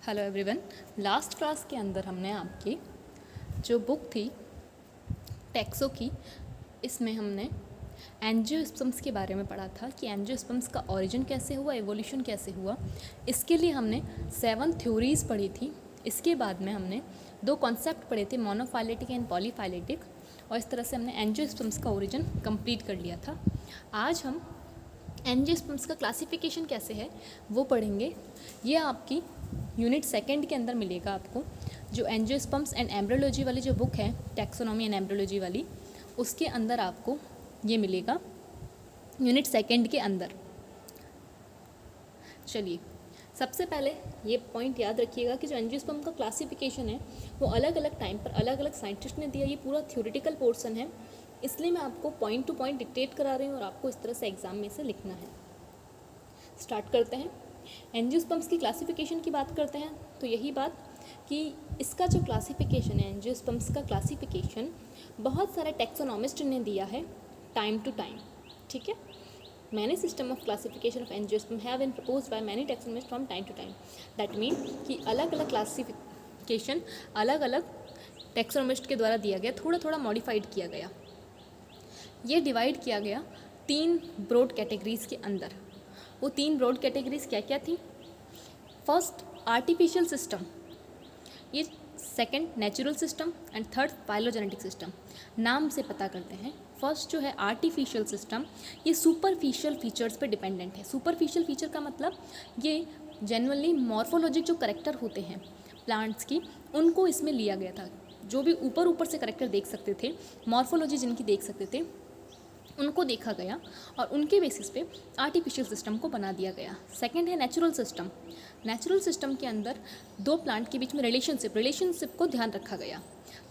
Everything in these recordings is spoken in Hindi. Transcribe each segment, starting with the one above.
Hello everyone. लास्ट क्लास के अंदर हमने आपकी जो बुक थी टैक्सो की, इसमें हमने एंजियोस्पर्म्स के बारे में पढ़ा था कि एंजियोस्पर्म्स का ओरिजिन कैसे हुआ, एवोल्यूशन कैसे हुआ। इसके लिए हमने 7 थ्योरीज पढ़ी थी। इसके बाद में हमने 2 कॉन्सेप्ट पढ़े थे, मोनोफाइलेटिक एंड पॉलीफाइलेटिक, और इस तरह से हमने एंजियोस्पर्म्स का ओरिजिन कंप्लीट कर लिया था। आज हम एंजियोस्पर्म्स का क्लासिफिकेशन कैसे है वो पढ़ेंगे। ये आपकी यूनिट 2 के अंदर मिलेगा आपको, जो एंजियोस्पर्म्स एंड एम्ब्रियोलॉजी वाली जो बुक है, टैक्सोनॉमी एंड एम्ब्रियोलॉजी वाली, उसके अंदर आपको ये मिलेगा यूनिट 2 के अंदर। चलिए, सबसे पहले ये पॉइंट याद रखिएगा कि जो एंजियोस्पर्म का क्लासिफिकेशन है वो अलग अलग टाइम पर अलग अलग साइंटिस्ट ने दिया। ये पूरा थ्योरेटिकल पोर्शन है, इसलिए मैं आपको पॉइंट टू पॉइंट डिक्टेट करा रही हूँ और आपको इस तरह से एग्जाम में से लिखना है। स्टार्ट करते हैं। एंजियोस्पर्म्स की क्लासिफिकेशन की बात करते हैं तो यही बात कि इसका जो क्लासिफिकेशन है, एंजियोस्पर्म्स का क्लासिफिकेशन बहुत सारे टैक्सोनॉमिस्ट ने दिया है टाइम टू टाइम। ठीक है, many system of classification of angiosperm have been proposed by many taxonomist from time to time. That mean कि अलग अलग क्लासिफिकेशन अलग अलग टैक्सोनॉमिस्ट के द्वारा दिया गया, थोड़ा थोड़ा मॉडिफाइड किया गया। ये डिवाइड किया गया 3 ब्रॉड कैटेगरीज के अंदर। वो 3 ब्रॉड कैटेगरीज क्या क्या थी? फर्स्ट आर्टिफिशियल सिस्टम, ये second natural system and third phylogenetic system. नाम से पता करते हैं। फर्स्ट जो है आर्टिफिशियल सिस्टम, ये सुपरफिशियल फीचर्स पे डिपेंडेंट है। सुपरफिशियल फीचर का मतलब ये जनरली मॉर्फोलॉजिक जो करेक्टर होते हैं प्लांट्स की, उनको इसमें लिया गया था। जो भी ऊपर ऊपर से करेक्टर देख सकते थे, मॉर्फोलॉजी जिनकी देख सकते थे, उनको देखा गया और उनके बेसिस पे आर्टिफिशियल सिस्टम को बना दिया गया। सेकंड है नेचुरल सिस्टम। नेचुरल सिस्टम के अंदर 2 प्लांट के बीच में रिलेशनशिप को ध्यान रखा गया।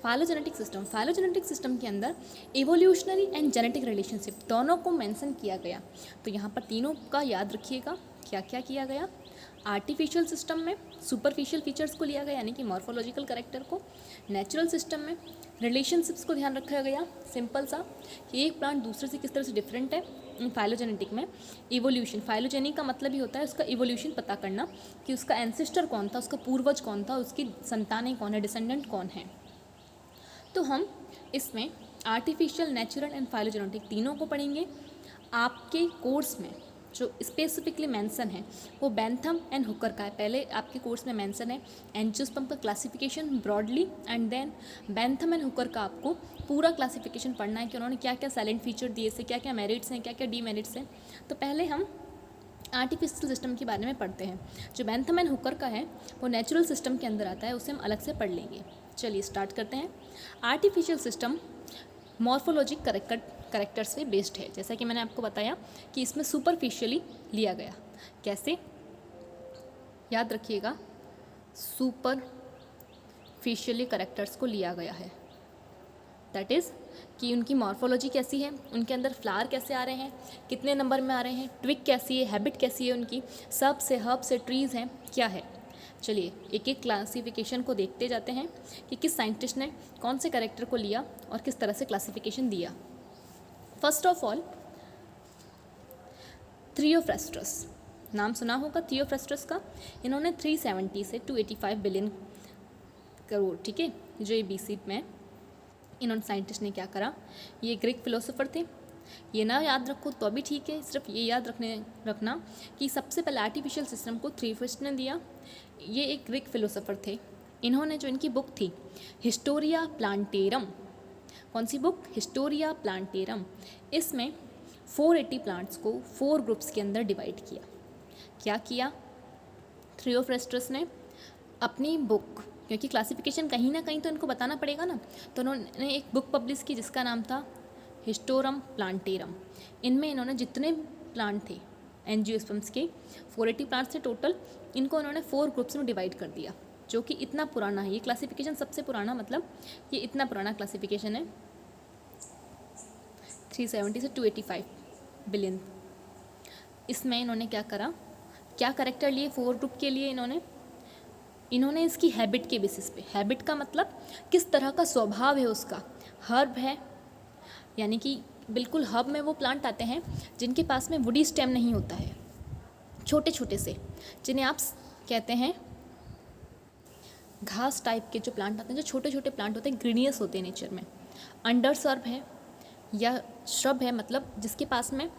फाइलोजेनेटिक सिस्टम के अंदर इवोल्यूशनरी एंड जेनेटिक रिलेशनशिप दोनों को मेंशन किया गया। तो यहाँ पर तीनों का याद रखिएगा क्या क्या किया गया। आर्टिफिशियल सिस्टम में सुपरफिशियल फीचर्स को लिया गया, यानी कि मॉर्फोलॉजिकल करेक्टर को। नेचुरल सिस्टम में रिलेशनशिप्स को ध्यान रखा गया, सिंपल सा कि एक प्लांट दूसरे से किस तरह से डिफरेंट है। फाइलोजेनेटिक में इवोल्यूशन, फाइलोजेनिक का मतलब ही होता है उसका इवोल्यूशन पता करना कि उसका एंसेस्टर कौन था, उसका पूर्वज कौन था, उसकी संतानें कौन है, डिसेंडेंट कौन है। तो हम इसमें आर्टिफिशियल, नेचुरल एंड फाइलोजेनेटिक तीनों को पढ़ेंगे। आपके कोर्स में जो स्पेसिफिकली मेंशन है वो बेंथम एंड हुकर का है। पहले आपके कोर्स में मेंशन है एंजियोस्पर्म का classification broadly, and then Bentham and Hooker का आपको पूरा क्लासिफिकेशन पढ़ना है कि उन्होंने क्या क्या साइलेंट फीचर दिए से, क्या क्या मेरिट्स हैं, क्या क्या डीमेरिट्स हैं। तो पहले हम आर्टिफिशियल सिस्टम के बारे में पढ़ते हैं। जो बेंथम एंड हुकर का है वो नेचुरल सिस्टम के अंदर आता है, उसे हम अलग से पढ़ लेंगे। चलिए स्टार्ट करते हैं। आर्टिफिशियल सिस्टम मॉर्फोलॉजिक करेक्टर्स पे बेस्ड है। जैसा कि मैंने आपको बताया कि इसमें सुपरफिशियली लिया गया। कैसे? याद रखिएगा, सुपरफिशियली करेक्टर्स को लिया गया है। दैट इज़ कि उनकी मॉर्फोलॉजी कैसी है, उनके अंदर फ्लावर कैसे आ रहे हैं, कितने नंबर में आ रहे हैं, ट्विक कैसी है, हैबिट कैसी है उनकी, सब से हर्ब से ट्रीज़ हैं, क्या है। चलिए एक एक क्लासिफिकेशन को देखते जाते हैं कि किस साइंटिस्ट ने कौन से कैरेक्टर को लिया और किस तरह से क्लासिफिकेशन दिया। फर्स्ट ऑफ ऑल थियोफ्रास्टस, नाम सुना होगा थियोफ्रास्टस का। इन्होंने 370 से 285 बिलियन करोड़, ठीक है, जो ये BC में इन्होंने साइंटिस्ट ने क्या करा, ये ग्रीक फिलोसोफर थे। ये ना याद रखो तो भी ठीक है, सिर्फ ये याद रखना कि सबसे पहले आर्टिफिशियल सिस्टम को थियोफ्रास्टस ने दिया। ये एक ग्रीक फिलोसोफर थे। इन्होंने जो इनकी बुक थी हिस्टोरिया प्लांटेरम, कौन सी बुक? Historia plantarum. इसमें 480 प्लांट्स को 4 ग्रुप्स के अंदर डिवाइड किया। क्या किया थियोफ्रास्टस ने? अपनी बुक, क्योंकि क्लासिफिकेशन कहीं ना कहीं तो इनको बताना पड़ेगा ना, तो उन्होंने एक बुक पब्लिश की जिसका नाम था हिस्टोरम प्लांटेरम। इनमें इन्होंने जितने प्लांट थे एंजियोस्पर्म्स के 480 प्लांट्स थे टोटल, इनको उन्होंने 4 ग्रुप्स में डिवाइड कर दिया, जो कि इतना पुराना है। ये क्लासिफिकेशन सबसे पुराना, मतलब ये इतना पुराना क्लासिफिकेशन है, 370 से 285 बिलियन। इसमें इन्होंने क्या करा, क्या करेक्टर लिए 4 ग्रुप के लिए? इन्होंने इसकी हैबिट के बेसिस पे, हैबिट का मतलब किस तरह का स्वभाव है उसका। हर्ब है, यानी कि बिल्कुल हर्ब में वो प्लांट आते हैं जिनके पास में वुडी स्टेम नहीं होता है, छोटे छोटे से, जिन्हें आप कहते हैं घास टाइप के जो प्लांट आते हैं, जो छोटे छोटे प्लांट होते हैं, ग्रीनियस होते हैं नेचर में। अंडर सर्ब है या श्रब है, मतलब जिसके पास में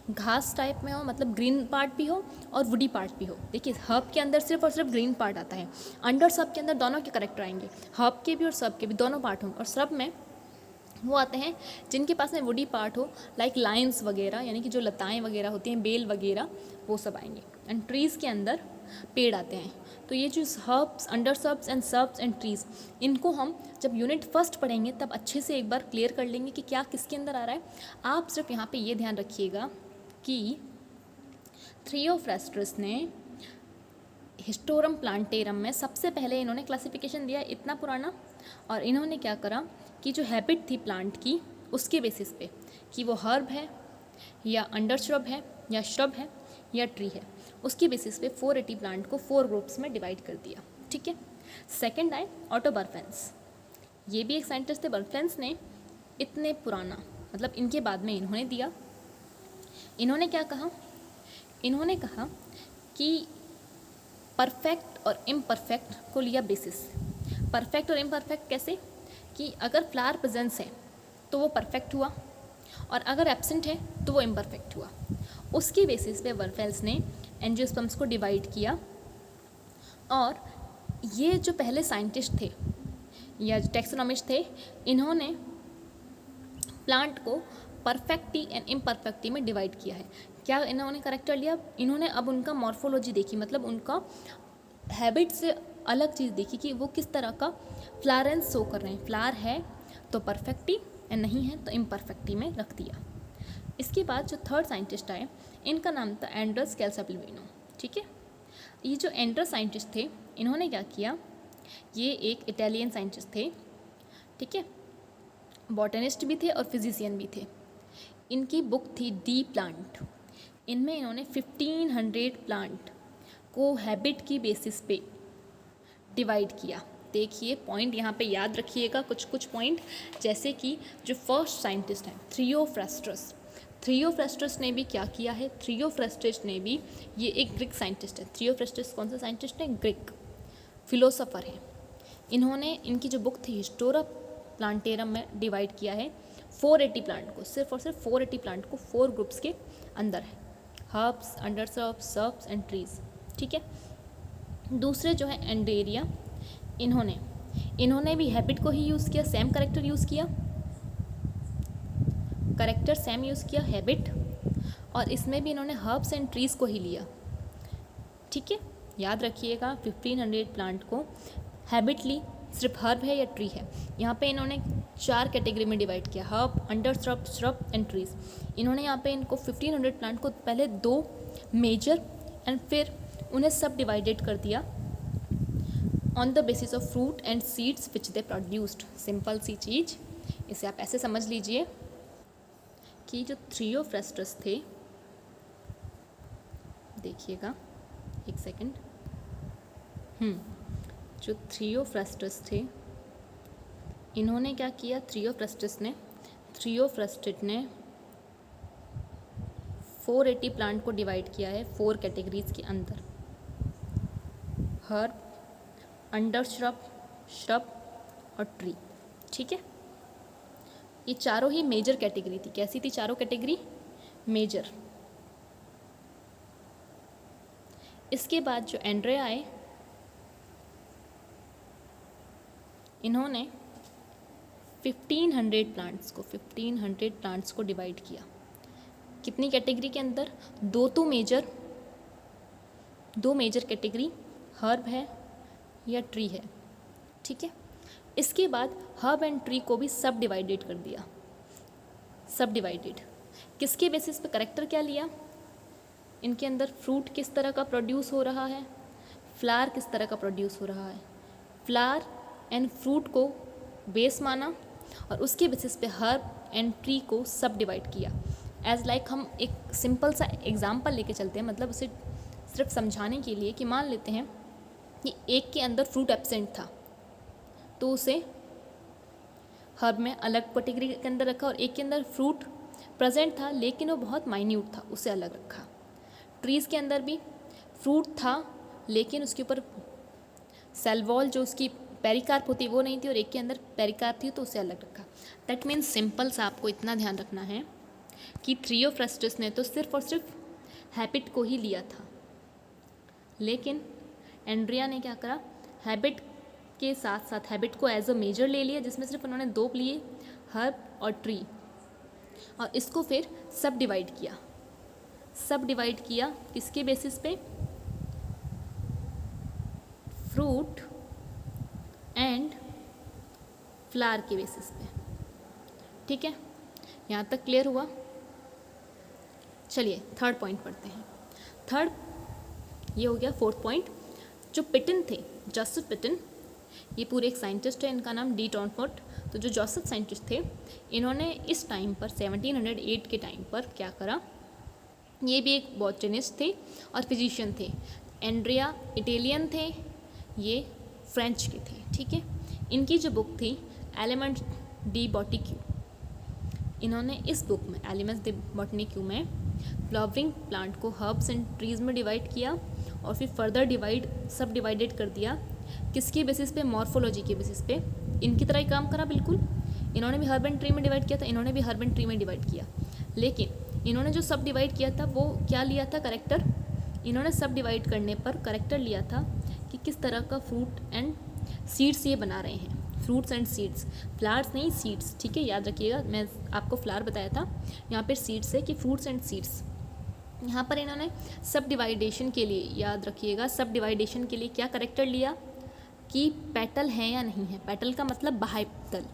घास टाइप में हो, मतलब ग्रीन पार्ट भी हो और वुडी पार्ट भी हो। देखिए हर्ब के अंदर सिर्फ और सिर्फ ग्रीन पार्ट आता है, अंडर सर्ब के अंदर दोनों के करेक्टर आएंगे, हर्ब के भी और सर्ब के भी दोनों पार्ट होंगे। और सर्ब में वो आते हैं जिनके पास में वुडी पार्ट हो, लाइक लाइन्स वगैरह, यानी कि जो लताएं वगैरह होती हैं, बेल वगैरह, वो सब आएंगे। एंड ट्रीज़ के अंदर पेड़ आते हैं। तो ये जो herbs, under shrubs and shrubs and trees, इनको हम जब यूनिट फर्स्ट पढ़ेंगे तब अच्छे से एक बार क्लियर कर लेंगे कि क्या किसके अंदर आ रहा है। आप सिर्फ यहाँ पे ये ध्यान रखिएगा कि थियोफ्रास्टस ने हिस्टोरम प्लांटेरम में सबसे पहले इन्होंने क्लासिफिकेशन दिया, इतना पुराना। और इन्होंने क्या करा कि जो हैबिट थी प्लांट की, उसके बेसिस पे कि वो हर्ब है या अंडर श्रब है या श्रब है या ट्री है, उसकी बेसिस पे 480 प्लांट को 4 ग्रुप्स में डिवाइड कर दिया। ठीक है। सेकंड आए ऑटो बर्फेंस। ये भी एक साइंटिस्ट थे। बर्फेंस ने इतने पुराना, मतलब इनके बाद में इन्होंने दिया। इन्होंने क्या कहा, इन्होंने कहा कि परफेक्ट और इम्परफेक्ट को लिया बेसिस। परफेक्ट और इम्परफेक्ट कैसे, कि अगर फ्लावर प्रेजेंस है तो वो परफेक्ट हुआ, और अगर एब्सेंट है तो वो इम्परफेक्ट हुआ। उसकी बेसिस पे बर्फेल्स ने एंजियोस्पर्म्स को डिवाइड किया। और ये जो पहले साइंटिस्ट थे या टैक्सोनॉमिस्ट थे, इन्होंने प्लांट को परफेक्टी एंड इम्परफेक्टी में डिवाइड किया है। क्या इन्होंने करेक्टर लिया, इन्होंने अब उनका मॉर्फोलॉजी देखी, मतलब उनका हैबिट से अलग चीज़ देखी कि वो किस तरह का फ्लारेंस शो कर रहे हैं। फ्लावर है तो परफेक्टी, एंड नहीं है तो इम्परफेक्टी में रख दिया। इसके बाद जो थर्ड साइंटिस्ट आए, इनका नाम था एंड्रस कैल्साप्लिनो। ठीक है। ये जो एंड्रस साइंटिस्ट थे, इन्होंने क्या किया, ये एक इटालियन साइंटिस्ट थे। ठीक है। बॉटनिस्ट भी थे और फिजिशियन भी थे। इनकी बुक थी डी प्लांट। इनमें इन्होंने 1500 प्लांट को हैबिट की बेसिस पे डिवाइड किया। देखिए पॉइंट यहाँ पे याद रखिएगा, कुछ कुछ पॉइंट, जैसे कि जो फर्स्ट साइंटिस्ट हैं थियोफ्रास्टस। थियोफ्रास्टस ने भी क्या किया है, थियोफ्रास्टस ने भी, ये एक ग्रीक साइंटिस्ट है। थियोफ्रास्टस कौन सा साइंटिस्ट है, ग्रीक फिलोसोफर है। इन्होंने इनकी जो बुक थी हिस्टोरा प्लांटेरम में डिवाइड किया है 480 प्लांट को, सिर्फ और सिर्फ 480 प्लांट को 4 ग्रुप्स के अंदर है, herbs, under shrubs and trees. ठीक है। दूसरे जो है एंडेरिया, इन्होंने भी हैबिट को ही यूज़ किया, सेम करेक्टर यूज़ किया, करेक्टर सेम यूज़ किया, हैबिट, और इसमें भी इन्होंने हर्ब्स एंड ट्रीज को ही लिया। ठीक है। याद रखिएगा 1500 प्लांट को हैबिट ली, सिर्फ हर्ब है या ट्री है। यहाँ पे इन्होंने 4 कैटेगरी में डिवाइड किया, herb, under shrub and trees. इन्होंने यहाँ पे इनको 1500 प्लांट को पहले 2 मेजर एंड फिर उन्हें सब डिवाइडेड कर दिया on the basis of fruit and seeds which they produced. Simple सी चीज़, इसे आप ऐसे समझ लीजिए कि जो थियोफ्रास्टस थे, देखिएगा एक सेकंड, जो थियोफ्रास्टस थे, इन्होंने क्या किया, थियोफ्रास्टस ने 480 प्लांट को डिवाइड किया है 4 कैटेगरीज के अंदर, हर्ब, अंडर श्रब और ट्री। ठीक है। ये चारों ही मेजर कैटेगरी थी। कैसी थी चारों कैटेगरी, मेजर। इसके बाद जो एंड्रे आए, इन्होंने 1500 प्लांट्स को डिवाइड किया। कितनी कैटेगरी के अंदर, 2 मेजर कैटेगरी, हर्ब है या ट्री है। ठीक है। इसके बाद हर्ब एंड ट्री को भी सब डिवाइडेड कर दिया। सब डिवाइडेड किसके बेसिस पे, करेक्टर क्या लिया, इनके अंदर फ्रूट किस तरह का प्रोड्यूस हो रहा है, फ्लावर किस तरह का प्रोड्यूस हो रहा है, फ्लावर एंड फ्रूट को बेस माना, और उसके बेसिस पे हर्ब एंड ट्री को सब डिवाइड किया। एज लाइक हम एक सिंपल सा एग्जाम्पल लेके चलते हैं, मतलब उसे सिर्फ समझाने के लिए, कि मान लेते हैं कि एक के अंदर फ्रूट एब्सेंट था तो उसे हर्ब में अलग कैटेगरी के अंदर रखा, और एक के अंदर फ्रूट प्रेजेंट था लेकिन वो बहुत माइन्यूट था, उसे अलग रखा। ट्रीज़ के अंदर भी फ्रूट था लेकिन उसके ऊपर सेल वॉल जो उसकी पेरिकार्प होती वो नहीं थी और एक के अंदर पेरिकार्प थी तो उसे अलग रखा। दैट मीन्स सिंपल सा आपको इतना ध्यान रखना है कि ट्रियोफ्रेस्टस ने तो सिर्फ और सिर्फ हैबिट को ही लिया था, लेकिन एंड्रिया ने क्या करा, हैबिट के साथ साथ हैबिट को एज अ मेजर ले लिया, जिसमें सिर्फ उन्होंने दो लिए, हर्ब और ट्री, और इसको फिर सब डिवाइड किया। सब डिवाइड किया किसके बेसिस पे, फ्रूट एंड फ्लावर के बेसिस पे। ठीक है, यहाँ तक क्लियर हुआ। चलिए थर्ड पॉइंट पढ़ते हैं। थर्ड ये हो गया। फोर्थ पॉइंट, जो पिटन थे, जोसेफ पिटन, ये पूरे एक साइंटिस्ट है, इनका नाम डी टॉनफोर्ट। तो जो जोसेफ साइंटिस्ट थे, इन्होंने इस टाइम पर 1708 के टाइम पर क्या करा, ये भी एक बॉटनिस्ट थे और फिजिशियन थे। एंड्रिया इटालियन थे, ये फ्रेंच के थे। ठीक है, इनकी जो बुक थी एलिमेंट्स डी बॉटिक्यू, इन्होंने इस बुक में एलिमेंट्स डी बॉटनिक्यू में फ्लावरिंग प्लांट को हर्ब्स एंड ट्रीज में डिवाइड किया और फिर फर्दर सब डिवाइडेड कर दिया। किसके बेसिस पे, मॉर्फोलॉजी के बेसिस पे। इनकी तरह ही काम करा बिल्कुल, इन्होंने भी हर्ब एंड ट्री में डिवाइड किया था, इन्होंने भी हर्ब एंड ट्री में डिवाइड किया, लेकिन इन्होंने जो सब डिवाइड किया था वो क्या लिया था, करेक्टर। इन्होंने सब डिवाइड करने पर करेक्टर लिया था कि किस तरह का फ्रूट एंड सीड्स ये बना रहे हैं। फ्रूट्स एंड सीड्स, फ्लावर्स नहीं सीड्स। ठीक है, याद रखिएगा, मैं आपको फ्लावर बताया था, यहाँ पर सीड्स है कि फ्रूट्स एंड सीड्स। यहाँ पर इन्होंने सब डिवाइडेशन के लिए, याद रखिएगा, सब डिवाइडेशन के लिए क्या करेक्टर लिया कि पेटल है या नहीं है। पेटल का मतलब बाह्य तल।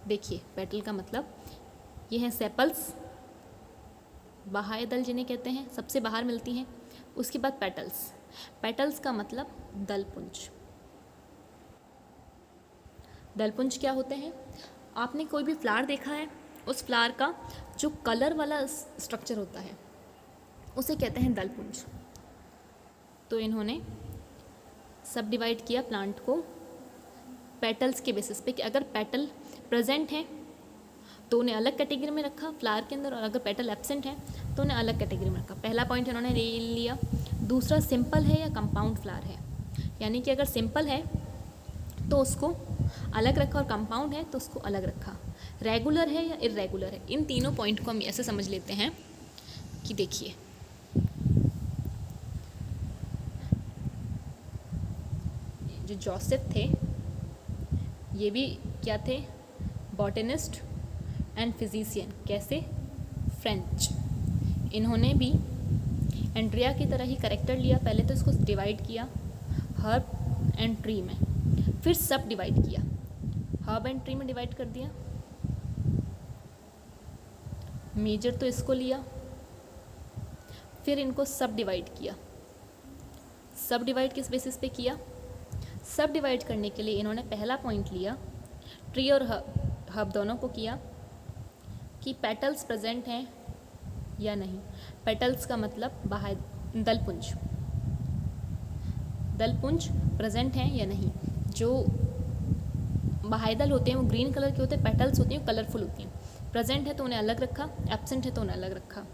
देखिए पेटल का मतलब ये हैं सेपल्स, बाह्य दल जिन्हें कहते हैं, सबसे बाहर मिलती हैं। उसके बाद पेटल्स, पेटल्स का मतलब दलपुंज। दलपुंज क्या होते हैं, आपने कोई भी फ्लावर देखा है, उस फ्लावर का जो कलर वाला स्ट्रक्चर होता है उसे कहते हैं दलपुंज। तो इन्होंने सब डिवाइड किया प्लांट को पेटल्स के बेसिस पे कि अगर पेटल प्रेजेंट हैं तो उन्हें अलग कैटेगरी में रखा फ्लावर के अंदर, और अगर पेटल एब्सेंट है तो उन्हें अलग कैटेगरी में रखा। पहला पॉइंट इन्होंने ले लिया। दूसरा, सिंपल है या कंपाउंड फ्लावर है, यानी कि अगर सिंपल है तो उसको अलग रखा और कंपाउंड है तो उसको अलग रखा। रेगुलर है या इरेगुलर है, इन तीनों पॉइंट को हम ऐसे समझ लेते हैं कि देखिए जो जोसेफ थे ये भी क्या थे, बॉटनिस्ट एंड फिजिशियन। कैसे, फ्रेंच। इन्होंने भी एंड्रिया की तरह ही करेक्टर लिया, पहले तो इसको डिवाइड किया हर्ब एंड ट्री में, फिर सब डिवाइड किया, हर्ब एंड ट्री में डिवाइड कर दिया। मेजर तो इसको लिया, फिर इनको सब डिवाइड किया। सब डिवाइड किस बेसिस पे किया, सब डिवाइड करने के लिए इन्होंने पहला पॉइंट लिया, ट्री और हर्ब दोनों को किया कि पेटल्स प्रेजेंट हैं या नहीं। पेटल्स का मतलब बाहर, दलपुंज, दलपुंज प्रेजेंट हैं या नहीं। जो बाह्यदल होते हैं वो ग्रीन कलर के होते हैं, पेटल्स होती हैं कलरफुल होती हैं। प्रेजेंट है तो उन्हें अलग रखा, एब्सेंट है तो उन्हें अलग रखा।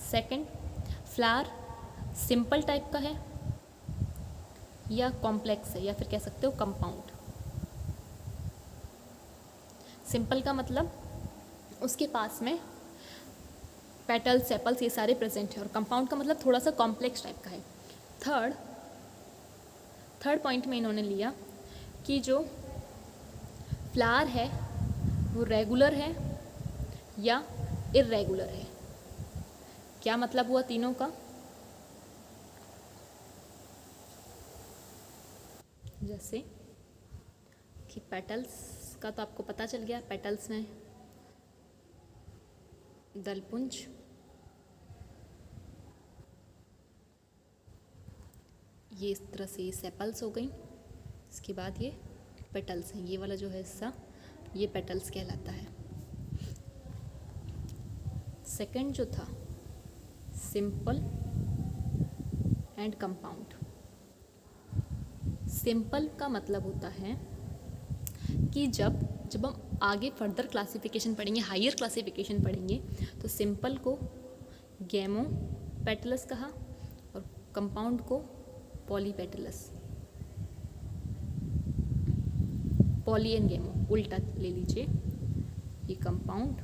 सेकंड, फ्लावर सिंपल टाइप का है या कॉम्प्लेक्स है, या फिर कह सकते हो कंपाउंड। सिंपल का मतलब उसके पास में पेटल्स, सेपल्स ये सारे प्रेजेंट है, और कंपाउंड का मतलब थोड़ा सा कॉम्प्लेक्स टाइप का है। थर्ड पॉइंट में इन्होंने लिया कि जो फ्लावर है वो रेगुलर है या इरेगुलर है। क्या मतलब हुआ तीनों का, जैसे कि पेटल्स का तो आपको पता चल गया, पेटल्स में दलपुंज, ये इस तरह से ये सेपल्स हो गई। इसके बाद ये पेटल्स हैं, ये वाला जो है हिस्सा ये पेटल्स कहलाता है। सेकंड जो था सिंपल एंड कंपाउंड। सिंपल का मतलब होता है कि जब हम आगे फर्दर क्लासिफिकेशन पढ़ेंगे, हायर क्लासिफिकेशन पढ़ेंगे, तो सिंपल को गैमो पेटलस कहा और कंपाउंड को पॉलीपेटलस। पॉली एंड गैमो, उल्टा ले लीजिए, ये कंपाउंड,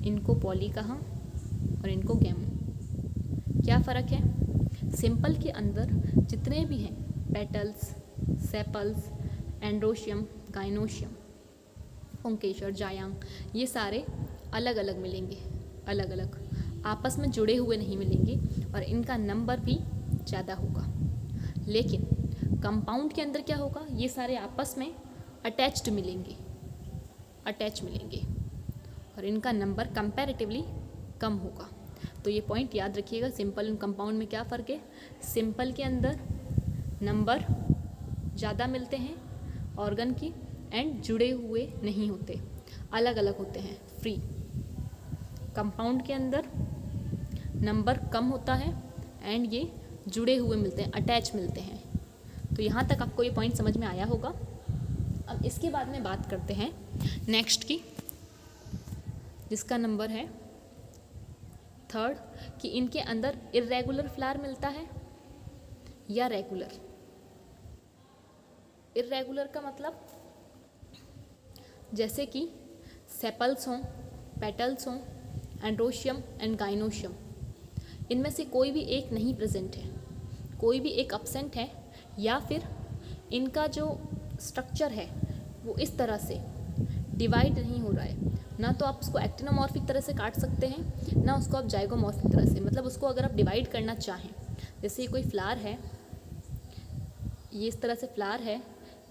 इनको पॉली कहा और इनको गैमो। क्या फ़र्क है? सिंपल के अंदर जितने भी हैं पेटल्स, सेपल्स, एंड्रोशियम, गाइनोशियम, पुंकेसर, जायांग, ये सारे अलग अलग मिलेंगे, अलग अलग, आपस में जुड़े हुए नहीं मिलेंगे और इनका नंबर भी ज़्यादा होगा। लेकिन कंपाउंड के अंदर क्या होगा? ये सारे आपस में अटैच मिलेंगे और इनका नंबर कंपैरेटिवली कम होगा। तो ये पॉइंट याद रखिएगा, सिंपल एंड कंपाउंड में क्या फ़र्क है? सिंपल के अंदर नंबर ज़्यादा मिलते हैं ऑर्गन की एंड जुड़े हुए नहीं होते, अलग अलग होते हैं, फ्री। कंपाउंड के अंदर नंबर कम होता है एंड ये जुड़े हुए मिलते हैं, अटैच मिलते हैं। तो यहाँ तक आपको ये पॉइंट समझ में आया होगा। अब इसके बाद में बात करते हैं नेक्स्ट की, जिसका नंबर है 3, कि इनके अंदर इर्रेगुलर फ्लावर मिलता है या रेगुलर। इर्रेगुलर का मतलब जैसे कि सेपल्स हों, पेटल्स हों, एंड्रोशियम एंड गाइनोशियम, इनमें से कोई भी एक नहीं प्रेजेंट है, कोई भी एक अब्सेंट है, या फिर इनका जो स्ट्रक्चर है वो इस तरह से डिवाइड नहीं हो रहा है। ना तो आप उसको एक्टिनोमॉर्फिक तरह से काट सकते हैं, ना उसको आप जाइगोमॉर्फिक तरह से, मतलब उसको अगर आप डिवाइड करना चाहें, जैसे ये कोई फ्लावर है, ये इस तरह से फ्लावर है,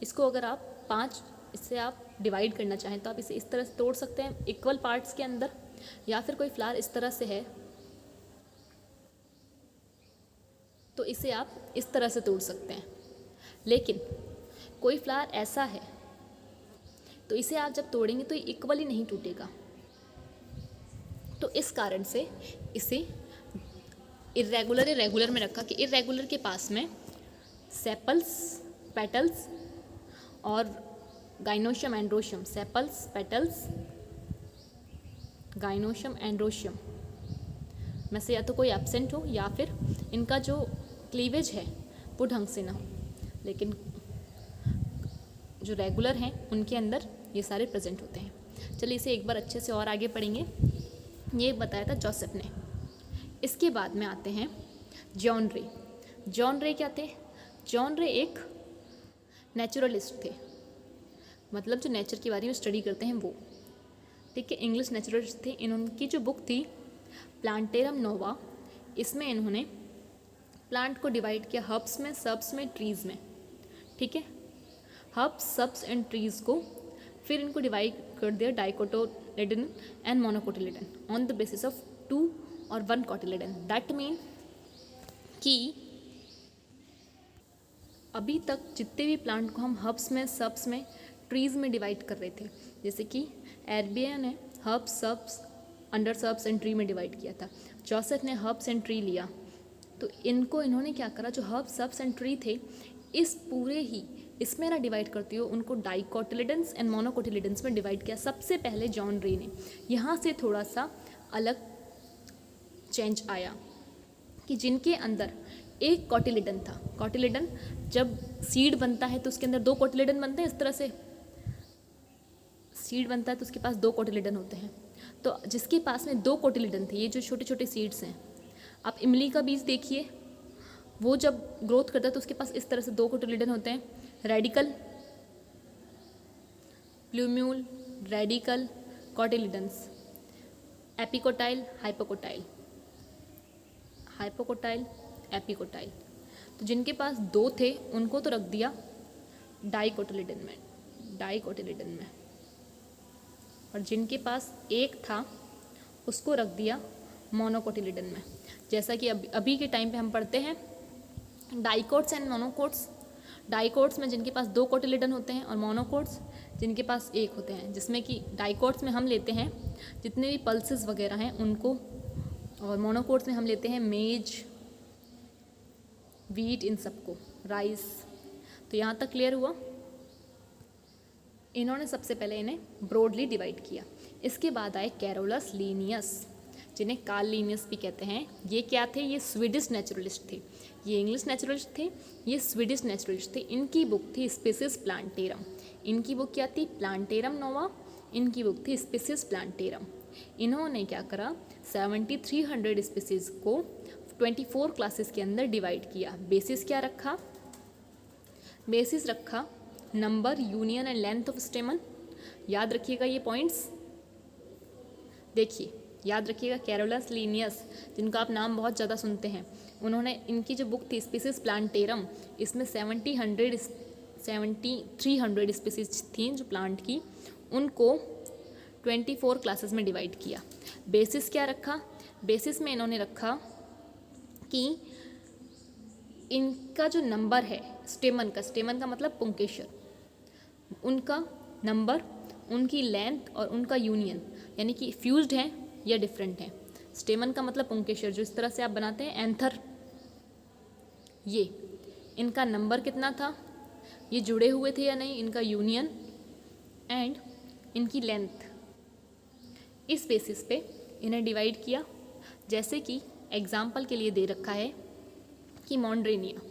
इसको अगर आप 5 इससे आप डिवाइड करना चाहें तो आप इसे इस तरह से तोड़ सकते हैं इक्वल पार्ट्स के अंदर, या फिर कोई फ्लावर इस तरह से है तो इसे आप इस तरह से तोड़ सकते हैं। लेकिन कोई फ्लावर ऐसा है तो इसे आप जब तोड़ेंगे तो ये इक्वली नहीं टूटेगा, तो इस कारण से इसे इरेगुलर में रखा कि इरेगुलर के पास में सेपल्स, पेटल्स और gynoecium, androecium, sepals, petals, gynoecium, androecium में से या तो कोई एब्सेंट हो या फिर इनका जो क्लीवेज है वो ढंग से ना हो। लेकिन जो रेगुलर हैं उनके अंदर ये सारे प्रेजेंट होते हैं। चलिए इसे एक बार अच्छे से और आगे पढ़ेंगे। ये बताया था जोसेफ ने। इसके बाद में आते हैं जॉन रे। जॉन रे क्या थे? जॉन रे एक नेचुरलिस्ट थे, मतलब जो नेचर के बारे में स्टडी करते हैं वो, ठीक है, इंग्लिश नेचुरलिस्ट थे। इनकी जो बुक थी प्लांटेरम नोवा, इसमें इन्होंने प्लांट को डिवाइड किया हर्ब्स में, सब्स में, ट्रीज़ में, ठीक है, हर्ब्स, सब्स एंड ट्रीज़ को। फिर इनको डिवाइड कर दिया dicotyledon and monocotyledon on the basis of 2 और 1 कोटिलेडन। दैट मीन कि अभी तक जितने भी प्लांट को हम हर्ब्स में, सब्स में, ट्रीज़ में डिवाइड कर रहे थे, जैसे कि एरबिया ने herbs, subs, under subs and tree में डिवाइड किया था, जोसेफ ने हर्ब्स एंड ट्री लिया, तो इनको इन्होंने क्या करा, जो हर्ब्स, सब्स एंड ट्री थे, इस पूरे ही इसमें ना डिवाइड करती हो, उनको डाइकोटिलेडन्स एंड मोनोकोटिलेडन्स में डिवाइड किया सबसे पहले जॉन रे ने। यहाँ से थोड़ा सा अलग चेंज आया कि जिनके अंदर एक कोटिलेडन था। कोटिलेडन जब सीड बनता है तो उसके अंदर 2 कोटिलेडन बनते हैं, इस तरह से सीड बनता है तो उसके पास 2 कोटिलेडन होते हैं। तो जिसके पास में 2 कोटिलेडन थे, ये जो छोटे छोटे सीड्स हैं, आप इमली का बीज देखिए, वो जब ग्रोथ करता है तो उसके पास इस तरह से 2 कोटिलेडन होते हैं, radical, plumule, radical, cotyledons, epicotyl, hypocotyl, hypocotyl, epicotyl. तो जिनके पास 2 थे उनको तो रख दिया डाइकोटिलेडन में, और जिनके पास 1 था उसको रख दिया मोनोकोटिलेडन में। जैसा कि अभी के टाइम पे हम पढ़ते हैं डाइकोट्स एंड मोनोकोट्स। डाइकोट्स में जिनके पास 2 कोटिलेडन होते हैं और मोनोकोट्स जिनके पास 1 होते हैं, जिसमें कि डाइकोट्स में हम लेते हैं जितने भी पल्सेस वगैरह हैं उनको, और मोनोकोट्स में हम लेते हैं मेज, वीट, इन सबको, राइस। तो यहाँ तक क्लियर हुआ। इन्होंने सबसे पहले इन्हें ब्रॉडली डिवाइड किया। इसके बाद आए कैरोलस लीनियस, जिन्हें कार्ल लिनियस भी कहते हैं। ये क्या थे? ये स्वीडिश नेचुरलिस्ट थे। ये इंग्लिश नेचुरलिस्ट थे, ये स्वीडिश नेचुरलिस्ट थे। इनकी बुक थी स्पीसीज प्लांटेरम। इनकी बुक क्या थी? प्लांटेरम नोवा। इनकी बुक थी स्पीसीज प्लांटेरम। इन्होंने क्या करा? 7300 स्पीसीज को 24 क्लासेस के अंदर डिवाइड किया। बेसिस क्या रखा? बेसिस रखा number, union and length of स्टेमन। याद रखिएगा ये पॉइंट्स, देखिए याद रखिएगा। कैरोलस लिनियस, जिनका आप नाम बहुत ज़्यादा सुनते हैं, उन्होंने इनकी जो बुक थी स्पीसीज प्लांटेरम, इसमें 7300 स्पीसीज थी जो प्लांट की, उनको 24 क्लासेस में डिवाइड किया। बेसिस क्या रखा? बेसिस में इन्होंने रखा कि इनका जो नंबर है स्टेमन का मतलब पुंकेसर, उनका नंबर, उनकी लेंथ और उनका यूनियन, यानी कि फ्यूज्ड हैं या डिफरेंट हैं। स्टेमन का मतलब पुंकेसर, जो इस तरह से आप बनाते हैं एंथर, ये इनका नंबर कितना था, ये जुड़े हुए थे या नहीं, इनका यूनियन एंड इनकी लेंथ। इस बेसिस पे इन्हें डिवाइड किया। जैसे कि एग्जाम्पल के लिए दे रखा है कि मॉन्ड्रेनिया,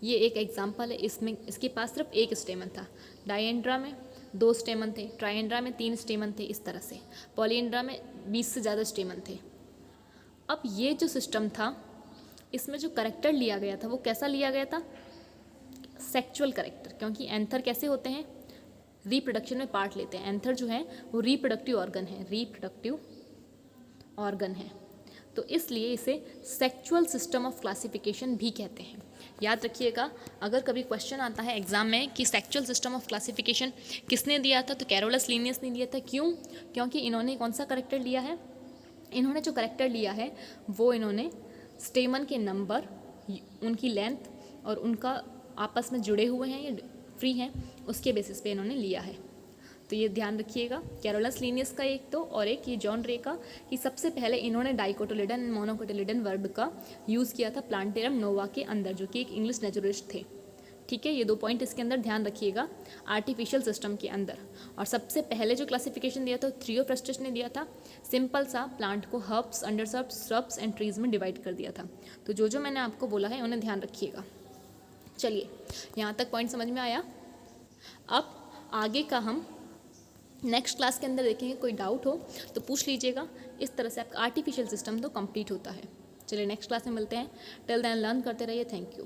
ये एक एग्जाम्पल है। इसमें इसके पास सिर्फ एक स्टेमन था। डायएंड्रा में 2 स्टेमन थे, ट्राइएंड्रा में 3 स्टेमन थे, इस तरह से। पॉलीएंड्रा में 20 से ज़्यादा स्टेमन थे। अब ये जो सिस्टम था, इसमें जो करेक्टर लिया गया था वो कैसा लिया गया था? सेक्चुअल करेक्टर, क्योंकि एंथर कैसे होते हैं? रिप्रोडक्शन में पार्ट लेते हैं। एंथर जो है वो रिप्रोडक्टिव ऑर्गन है, तो इसलिए इसे सेक्चुअल सिस्टम ऑफ क्लासिफिकेशन भी कहते हैं। याद रखिएगा, अगर कभी क्वेश्चन आता है एग्जाम में कि सेक्चुअल सिस्टम ऑफ क्लासिफिकेशन किसने दिया था, तो कैरोलस लिनियस ने दिया था। क्यों? क्योंकि इन्होंने कौन सा करेक्टर लिया है? इन्होंने जो करेक्टर लिया है वो इन्होंने स्टेमन के नंबर, उनकी लेंथ और उनका आपस में जुड़े हुए हैं या फ्री हैं, उसके बेसिस पे इन्होंने लिया है। तो ये ध्यान रखिएगा, कैरोलस लिनियस का एक तो, और एक ये जॉन रे का, कि सबसे पहले इन्होंने डाइकोटिलिडन एंड मोनोकोटिलिडन वर्ब का यूज़ किया था प्लांटेरम नोवा के अंदर, जो कि एक इंग्लिश नेचुरलिस्ट थे। ठीक है, ये 2 पॉइंट इसके अंदर ध्यान रखिएगा, आर्टिफिशियल सिस्टम के अंदर। और सबसे पहले जो क्लासिफिकेशन दिया था थ्रियोफ्रस्टस ने दिया था। सिंपल सा प्लांट को हर्ब्स, अंडरसर्ब्स, श्रब्स एंड ट्रीज में डिवाइड कर दिया था। तो जो मैंने आपको बोला है उन्हें ध्यान रखिएगा। चलिए, यहाँ तक पॉइंट समझ में आया। अब आगे का हम नेक्स्ट क्लास के अंदर देखेंगे। कोई डाउट हो तो पूछ लीजिएगा। इस तरह से आपका आर्टिफिशियल सिस्टम तो कंप्लीट होता है। चलिए नेक्स्ट क्लास में मिलते हैं। टिल देन लर्न करते रहिए। Thank you.